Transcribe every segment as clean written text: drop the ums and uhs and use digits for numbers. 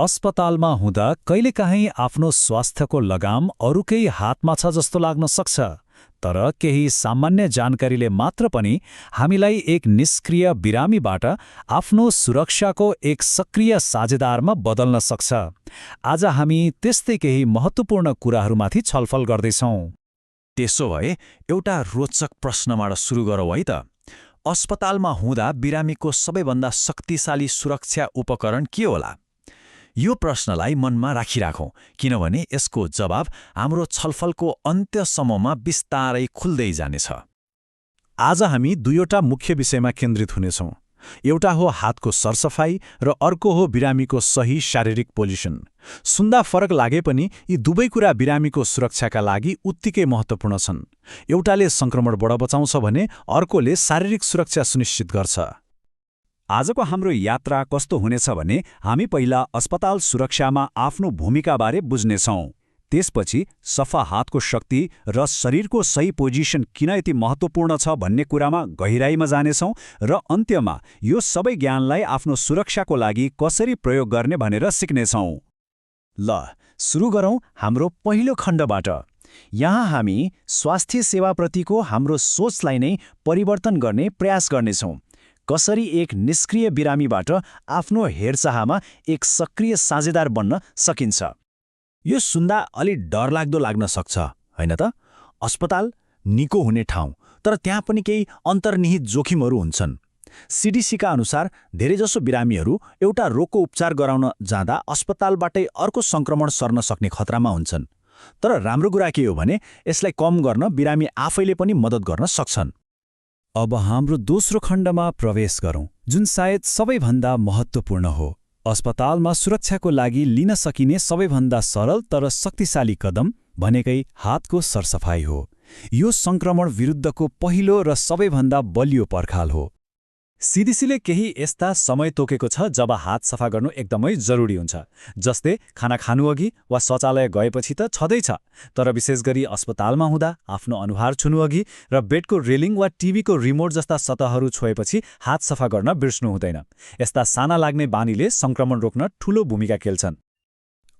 अस्पतालमा हुँदा कहिलेकाहीँ आफ्नो स्वास्थ्यको लगाम अरूकै हातमा छ जस्तो लाग्न सक्छ। तर केही सामान्य जानकारीले मात्र पनि हामीलाई एक निष्क्रिय बिरामीबाट आफ्नो सुरक्षाको एक सक्रिय साझेदारमा बदल्न सक्छ। आज हामी त्यस्तै केही महत्त्वपूर्ण कुराहरूमाथि छलफल गर्दैछौँ। त्यसो भए एउटा रोचक प्रश्नबाट सुरु गरौँ है त। अस्पतालमा हुँदा बिरामीको सबैभन्दा शक्तिशाली सुरक्षा उपकरण के होला? यो प्रश्नलाई मनमा राखिराखौँ, किनभने यसको जवाब हाम्रो छलफलको अन्त्यसम्ममा बिस्तारै खुल्दै जानेछ। आज हामी दुईवटा मुख्य विषयमा केन्द्रित हुनेछौँ। एउटा हो हातको सरसफाई र अर्को हो बिरामीको सही शारीरिक पोजिसन। सुन्दा फरक लागे पनि यी दुवै कुरा बिरामीको सुरक्षाका लागि उत्तिकै महत्त्वपूर्ण छन्। एउटाले सङ्क्रमणबाट बचाउँछ भने अर्कोले शारीरिक सुरक्षा सुनिश्चित गर्छ। आजको हाम्रो यात्रा कस्तो हुनेछ भने हामी पहिला अस्पताल सुरक्षामा आफ्नो भूमिकाबारे बुझ्नेछौँ। त्यसपछि सफा हातको शक्ति र शरीरको सही पोजिसन किन यति महत्त्वपूर्ण छ भन्ने कुरामा गहिराईमा जानेछौँ र अन्त्यमा यो सबै ज्ञानलाई आफ्नो सुरक्षाको लागि कसरी प्रयोग गर्ने भनेर सिक्नेछौँ। ल सुरु गरौँ हाम्रो पहिलो खण्डबाट। यहाँ हामी स्वास्थ्य सेवाप्रतिको हाम्रो सोचलाई नै परिवर्तन गर्ने प्रयास गर्नेछौँ। कसरी एक निष्क्रिय बिरामीबाट आफ्नो हेरचाहमा एक सक्रिय साझेदार बन्न सकिन्छ। यो सुन्दा अलि डरलाग्दो लाग्न सक्छ, होइन त? अस्पताल निको हुने ठाउँ, तर त्यहाँ पनि केही अन्तर्निहित जोखिमहरू हुन्छन्। सीडीसीका अनुसार धेरैजसो बिरामीहरू एउटा रोगको उपचार गराउन जाँदा अस्पतालबाटै अर्को सङ्क्रमण सर्न सक्ने खतरामा हुन्छन्। तर राम्रो कुरा के हो भने यसलाई कम गर्न बिरामी आफैले पनि मद्दत गर्न सक्छन्। अब हाम्रो दोस्रो खण्डमा प्रवेश गरौँ, जुन सायद सबैभन्दा महत्त्वपूर्ण हो। अस्पतालमा सुरक्षाको लागि लिन सकिने सबैभन्दा सरल तर शक्तिशाली कदम भनेकै हातको सरसफाई हो। यो सङ्क्रमण विरुद्धको पहिलो र सबैभन्दा बलियो पर्खाल हो। सीडीसीले केही यस्ता समय तोकेको छ जब हात सफा गर्नु एकदमै जरुरी हुन्छ, जस्तै खाना खानुअघि वा शौचालय गएपछि त छँदैछ, तर विशेष गरी अस्पतालमा हुँदा आफ्नो अनुहार छुनुअघि र बेडको रेलिङ वा टिभीको रिमोट जस्ता सतहहरू छोएपछि हात सफा गर्न बिर्सनु हुँदैन। यस्ता साना लाग्ने बानीले सङ्क्रमण रोक्न ठूलो भूमिका खेल्छन्।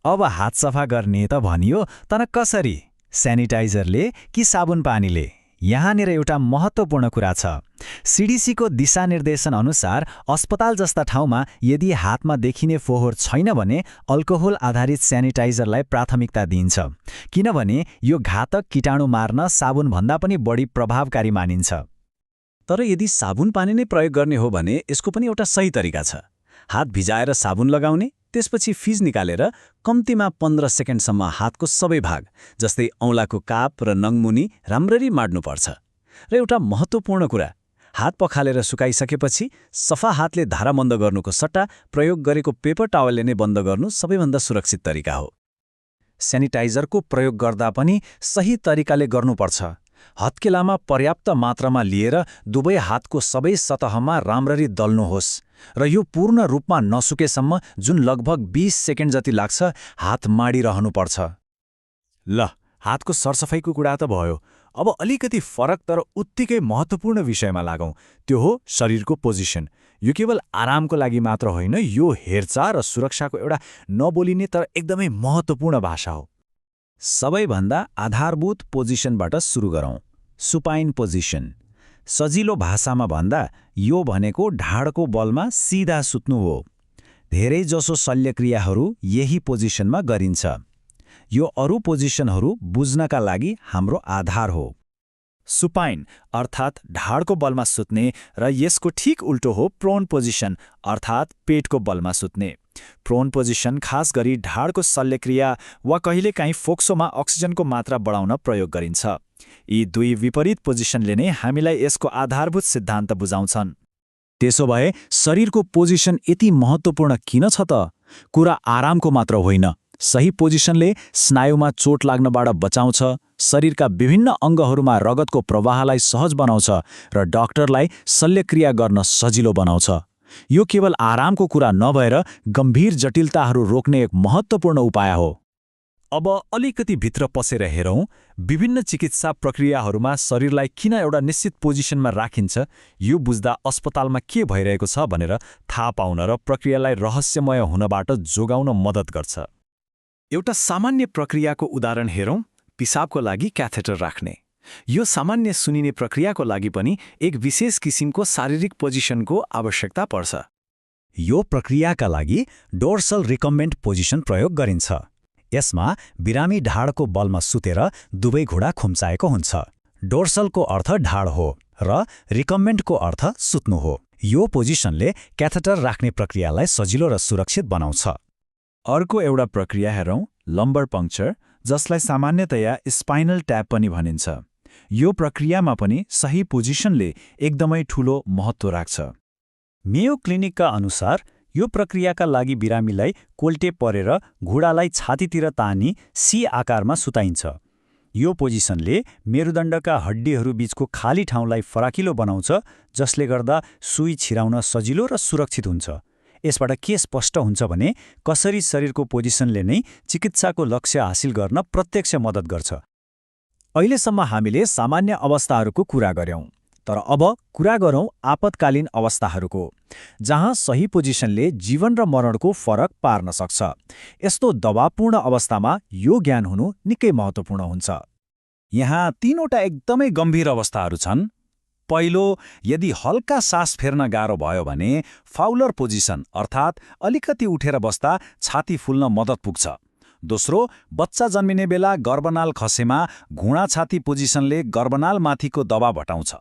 अब हात सफा गर्ने त भनियो, तर कसरी? सेनिटाइजरले कि साबुन पानीले? यहाँनिर एउटा महत्त्वपूर्ण कुरा छ। सीडीसीको दिशानिर्देशन अनुसार अस्पताल जस्ता ठाउँमा यदि हातमा देखिने फोहोर छैन भने अल्कोहल आधारित सेनिटाइजरलाई प्राथमिकता दिइन्छ, किनभने यो घातक कीटाणु मार्न साबुनभन्दा पनि बढी प्रभावकारी मानिन्छ। तर यदि साबुन पानी नै प्रयोग गर्ने हो भने यसको पनि एउटा सही तरिका छ। हात भिजाएर साबुन लगाउने, त्यसपछि फिज निकालेर कम्तीमा 15 सेकेन्डसम्म हातको सबै भाग जस्तै औँलाको काप र नङमुनि राम्ररी माड्नुपर्छ। र एउटा महत्त्वपूर्ण कुरा, हात पखालेर सुकाइसकेपछि सफा हातले धारा बन्द गर्नुको सट्टा प्रयोग गरेको पेपर टावलले नै बन्द गर्नु सबैभन्दा सुरक्षित तरिका हो। सेनिटाइजरको प्रयोग गर्दा पनि सही तरिकाले गर्नुपर्छ। हत्केलामा पर्याप्त मात्रामा लिएर दुवै हातको सबै सतहमा राम्ररी दल्नुहोस् र यो पूर्ण रूपमा नसुकेसम्म, जुन लगभग 20 सेकेन्ड जति लाग्छ, हात माडिरहनुपर्छ। ल हातको सरसफाइको कुरा त भयो। अब अलिकति फरक तर उत्तिकै महत्त्वपूर्ण विषयमा लागौँ। त्यो हो शरीरको पोजिसन। यो केवल आरामको लागि मात्र होइन, यो हेरचाह र सुरक्षाको एउटा नबोलिने तर एकदमै महत्त्वपूर्ण भाषा हो। सबैभन्दा आधारभूत पोजिसनबाट सुरु गरौँ। Supine position. सजिलो भाषामा भन्दा यो भनेको ढाडको बलमा सिधा सुत्नु हो। धेरैजसो शल्यक्रियाहरू यही पोजिसनमा गरिन्छ। यो अरू पोजिसनहरू बुझ्नका लागि हाम्रो आधार हो। सुपाइन अर्थात् ढाडको बलमा सुत्ने र यसको ठिक उल्टो हो प्रोन पोजिसन अर्थात् पेटको बलमा सुत्ने। प्रोन पोजिसन खास गरी ढाडको शल्यक्रिया वा कहिलेकाहीँ फोक्सोमा अक्सिजनको मात्रा बढाउन प्रयोग गरिन्छ। यी दुई विपरीत पोजिसनले नै हामीलाई यसको आधारभूत सिद्धान्त बुझाउँछन्। त्यसो भए शरीरको पोजिसन यति महत्त्वपूर्ण किन छ त? कुरा आरामको मात्र होइन। सही पोजिसनले स्नायुमा चोट लाग्नबाट बचाउँछ, शरीरका विभिन्न अङ्गहरूमा रगतको प्रवाहलाई सहज बनाउँछ र डाक्टरलाई शल्यक्रिया गर्न सजिलो बनाउँछ। यो केवल आरामको कुरा नभएर गम्भीर जटिलताहरू रोक्ने एक महत्त्वपूर्ण उपाय हो। अब अलिकति भित्र पसेर हेरौँ, विभिन्न चिकित्सा प्रक्रियाहरूमा शरीरलाई किन एउटा निश्चित पोजिसनमा राखिन्छ यो बुझ्दा अस्पतालमा के भइरहेको छ भनेर थाहा पाउन र प्रक्रियालाई रहस्यमय हुनबाट जोगाउन मद्दत गर्छ। एउटा सामान्य प्रक्रियाको उदाहरण हेरौँ, पिसाबको लागि क्याथेटर राख्ने। यो सामान्य सुनिने प्रक्रियाको लागि पनि एक विशेष किसिमको शारीरिक पोजिसनको आवश्यकता पर्छ। यो प्रक्रियाका लागि डोर्सल रिकम्बेन्ट पोजिसन प्रयोग गरिन्छ। यसमा बिरामी ढाडको बलमा सुतेर दुवै घुँडा खुम्चाएको हुन्छ। डोर्सलको अर्थ ढाड हो र रिकम्बेन्टको अर्थ सुत्नु हो। यो पोजिसनले क्याथेटर राख्ने प्रक्रियालाई सजिलो र सुरक्षित बनाउँछ। अर्को एउटा प्रक्रिया हेरौँ, लम्बर पङ्क्चर, जसलाई सामान्यतया स्पाइनल ट्याप पनि भनिन्छ। यो प्रक्रियामा पनि सही पोजिसनले एकदमै ठूलो महत्त्व राख्छ। मेयो क्लिनिकका अनुसार यो प्रक्रियाका लागि बिरामीलाई कोल्टे परेर घुँडालाई छातीतिर तानी सी आकारमा सुताइन्छ। यो पोजिसनले मेरुदण्डका हड्डीहरू बीचको खाली ठाउँलाई फराकिलो बनाउँछ, जसले गर्दा सुई छिराउन सजिलो र सुरक्षित हुन्छ। यसबाट के स्पष्ट हुन्छ भने कसरी शरीरको पोजिसनले नै चिकित्साको लक्ष्य हासिल गर्न प्रत्यक्ष मद्दत गर्छ। अहिलेसम्म हामीले सामान्य अवस्थाहरूको कुरा गर्यौं, तर अब कुरा गरौँ आपतकालीन अवस्थाहरूको, जहाँ सही पोजिसनले जीवन र मरणको फरक पार्न सक्छ। यस्तो दबावपूर्ण अवस्थामा यो ज्ञान हुनु निकै महत्त्वपूर्ण हुन्छ। यहाँ 3वटा एकदमै गम्भीर अवस्थाहरू छन्। पहिलो, यदि हल्का सास फेर्न गाह्रो भयो भने फाउलर पोजिसन अर्थात् अलिकति उठेर बस्दा छाती फुल्न मद्दत पुग्छ। दोस्रो, बच्चा जन्मिने बेला गर्भनाल खसेमा घुँडा छाती पोजिसनले गर्भनालमाथिको दबाव हटाउँछ।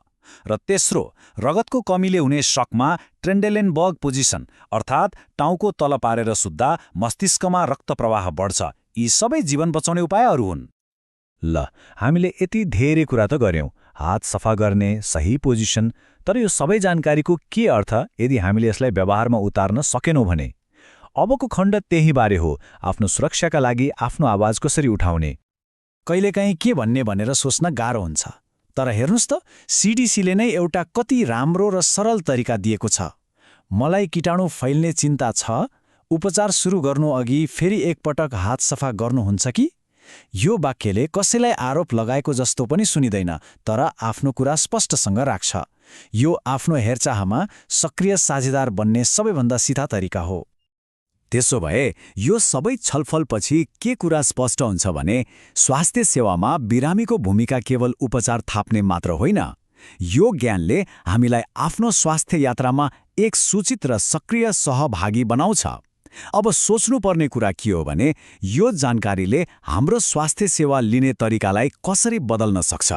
र तेस्रो, रगतको कमीले हुने शकमा ट्रेन्डेलेनबर्ग पोजिसन अर्थात् टाउको तल पारेर सुत्दा मस्तिष्कमा रक्त प्रवाह बढ्छ। यी सबै जीवन बचाउने उपायहरू हुन्। ल, हामीले यति धेरै कुरा त गर्यौं, हात सफा गर्ने, सही पोजिसन, तर यो सबै जानकारीको के अर्थ यदि हामीले यसलाई व्यवहारमा उतार्न सकेनौं भने? अबको खण्ड त्यही बारे हो, आफ्नो सुरक्षाका लागि आफ्नो आवाज कसरी उठाउने। कहिलेकाहीँ के भन्ने भनेर सोच्न गाह्रो हुन्छ, तर हेर्नुस् त, सीडीसीले नै एउटा कति राम्रो र सरल तरिका दिएको छ। मलाई कीटाणु फैल्ने चिन्ता छ, उपचार सुरु गर्नु अघि फेरि एकपटक हात सफा गर्नुहुन्छ कि? यो वाक्यले कसैलाई आरोप लगाएको जस्तो पनि सुनिँदैन, तर आफ्नो कुरा स्पष्टसँग राख्छ। यो आफ्नो हेरचाहमा सक्रिय साझेदार बन्ने सबैभन्दा सिधा तरिका हो। त्यसो भए यो सबै छलफलपछि के कुरा स्पष्ट हुन्छ भने स्वास्थ्य सेवामा बिरामीको भूमिका केवल उपचार थाप्ने मात्र होइन। यो ज्ञानले हामीलाई आफ्नो स्वास्थ्य यात्रामा एक सूचित र सक्रिय सहभागी बनाउँछ। अब सोच्नुपर्ने कुरा के हो भने यो जानकारीले हाम्रो स्वास्थ्य सेवा लिने तरिकालाई कसरी बदल्न सक्छ।